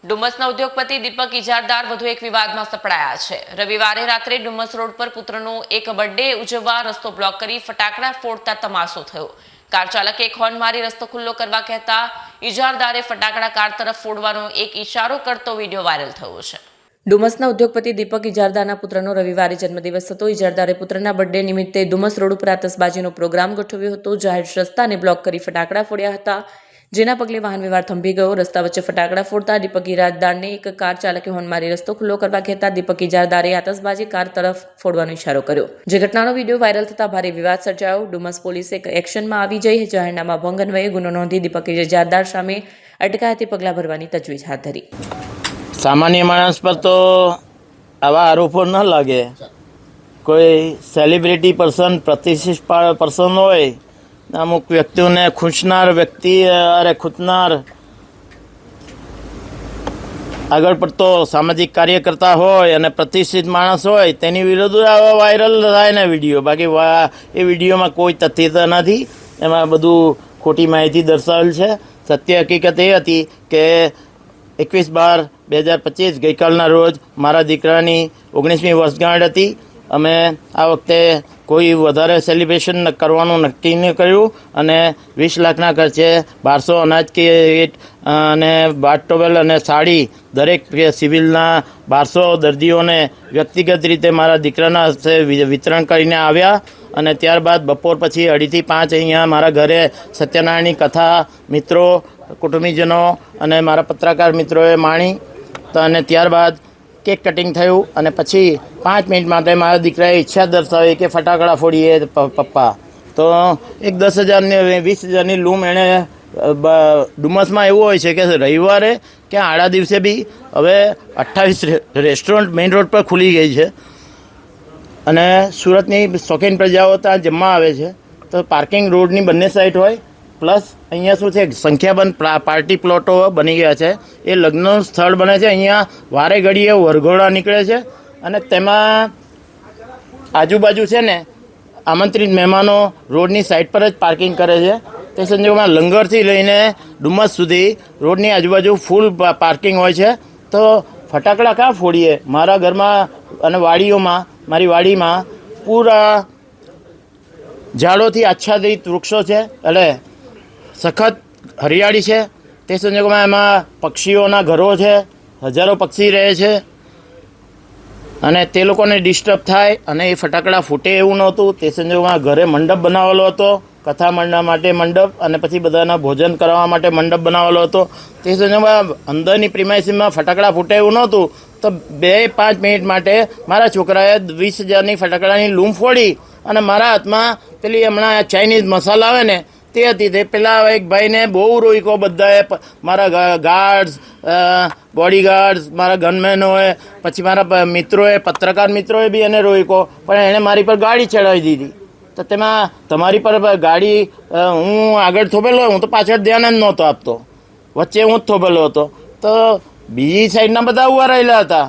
ડુમસના ઉદ્યોગપતિ દીપક ઇજારદાર વધુ એક વિવાદમાં સપડાયા છે। રવિવારે રાત્રે ડુમસ રોડ પર પુત્રનો એક બર્થડે ઉજવવા રસ્તો બ્લોક કરી ફટાકડા ફોડતા તમાશો થયો। કાર ચાલકે એક હોર્ન મારી રસ્તો ખુલ્લો કરવા કહેતા ઇજારદારે ફટાકડા કાર તરફ ફોડવાનો એક ઇશારો કરતો વિડીયો વાયરલ થયો છે। ડુમસના ઉદ્યોગપતિ દીપક ઇજારદારના પુત્રનો રવિવારે જન્મદિવસ હતો। ઇજારદારે પુત્રના બર્થડે નિમિત્તે ડુમસ રોડ ઉપર આતશબાજીનો પ્રોગ્રામ ગોઠવ્યો હતો। જાહેર રસ્તાને બ્લોક કરી ફટાકડા ફોડ્યા હતા, જેના પગલે વાહન વ્યવહાર થંભી ગયો। રસ્તા વચ્ચે ફટાકડા ફોડતા દીપક ઇજારદારને એક કાર ચાલકે હોર્ન મારી રસ્તો ખુલ્લો કરવા કહેતા દીપક ઇજારદારે આતશબાજી કાર તરફ ફોડવાનો ઇશારો કર્યો, જે ઘટનાનો વિડીયો વાયરલ થતા ભારે વિવાદ સર્જાયો। ડુમસ પોલીસે એક્શનમાં આવી જઈ જાહેરનામા ભંગ અન્વયે ગુનો નોંધી દીપક ઇજારદાર સામે અટકાયતી પગલાં ભરવાની તજવીજ હાથ ધરી। सामान्य मानस पर तो आवा आरोपो न लगे। कोई सेलिब्रिटी पर्सन, प्रतिष्ठित पर्सन होय, अमुक व्यक्तिओं ने खूंचनार व्यक्ति अरे खूंचनार आगळ पड़तो सामाजिक कार्यकर्ता होय अने प्रतिष्ठित माणस होय तेनी विरुद्ध आवा वायरल थाय ने विडियो। बाकी ए विडियो में कोई तथ्यता नहीं, एमां बधुं खोटी माहिती दर्शावेल छे। सत्य हकीकत ए हती के 21/12/2025 गईकालना रोज मारा दीकरानी 19મી વર્ષગાંઠ હતી। અમે આ વખતે કોઈ વધારે સેલિબ્રેશન કરવાનું નક્કી ન કર્યું અને 20 લાખના ખર્ચે 1200 અનાજ કીટ અને બાથ ટોવેલ અને સાડી દરેક સિવિલના 1200 દર્દીઓને વ્યક્તિગત રીતે મારા દીકરાના હસ્તે વિતરણ કરીને આવ્યા। અને ત્યારબાદ બપોર પછી 2:30 થી 5 અહીંયા મારા ઘરે સત્યનારાયણની કથા મિત્રો, કુટુંબીજનો અને મારા પત્રકાર મિત્રોએ માણી તો અને ત્યારબાદ કેક કટિંગ થયું અને પછી 5 મિનિટ માટે મારા દીકરાએ ઈચ્છા દર્શાવી કે ફટાકડા ફોડીએ પપ્પા। તો એક 10,000 ની 20,000ની લૂમ એણે ડુમસમાં એવું હોય છે કે રવિવારે કે આડા દિવસે બી હવે 28 રેસ્ટોરન્ટ મેઇન રોડ પર ખુલી ગઈ છે અને સુરતની શોખીન પ્રજાઓ ત્યાં જમવા આવે છે। તો પાર્કિંગ રોડની બંને સાઈડ હોય, પ્લસ અહીંયા શું છે સંખ્યાબંધ પાર્ટી પ્લોટો બની ગયા છે। એ લગ્નનું સ્થળ બને છે। અહીંયા વારે ઘડીએ વરઘોડા નીકળે છે અને તેમાં આજુબાજુ છે ને આમંત્રિત મહેમાનો રોડની સાઈડ પર જ પાર્કિંગ કરે છે। તે સંજોગોમાં લંગરથી લઈને ડુમસ સુધી રોડની આજુબાજુ ફૂલ પાર્કિંગ હોય છે। તો ફટાકડા ક્યાં ફોડીએ? મારા ઘરમાં અને વાડીઓમાં, મારી વાડીમાં પૂરા ઝાડોથી આચ્છાદિત વૃક્ષો છે, એટલે સખત હરિયાળી છે। તે સંજોગોમાં એમાં પક્ષીઓના ઘરો છે, હજારો પક્ષી રહે છે અને તે લોકોને ડિસ્ટર્બ થાય અને એ ફટાકડા ફૂટે એવું નહોતું। તે સંજોગોમાં ઘરે મંડપ બનાવેલો હતો, કથા મંડપ માટે મંડપ અને પછી બધાના ભોજન કરવા માટે મંડપ બનાવેલો હતો। તે સંજોગોમાં અંદરની પ્રિમાઇસીસમાં ફટાકડા ફૂટે એવું નહોતું। તો 2-5 મિનિટ માટે મારા છોકરાએ 20,000ની ફટાકડાની લૂમ ફોડી અને મારા હાથમાં પેલી હમણાં ચાઇનીઝ મસાલા આવે ને તે હતી। તે પેલા એક ભાઈને બહુ રોક્યો, બધાએ મારા ગાર્ડ્સ, બોડીગાર્ડ્સ, મારા ગનમેનોએ, પછી મારા મિત્રોએ, પત્રકાર મિત્રોએ બી એને રોક્યો, પણ એણે મારી પર ગાડી ચડાવી દીધી। તો તેમાં તમારી પર ગાડી હું આગળ થોભેલો, હું તો પાછળ ધ્યાન જ નહોતો આપતો, વચ્ચે હું જ થોભેલો હતો। તો બીજી સાઈડના બધા ઊભા રહેલા હતા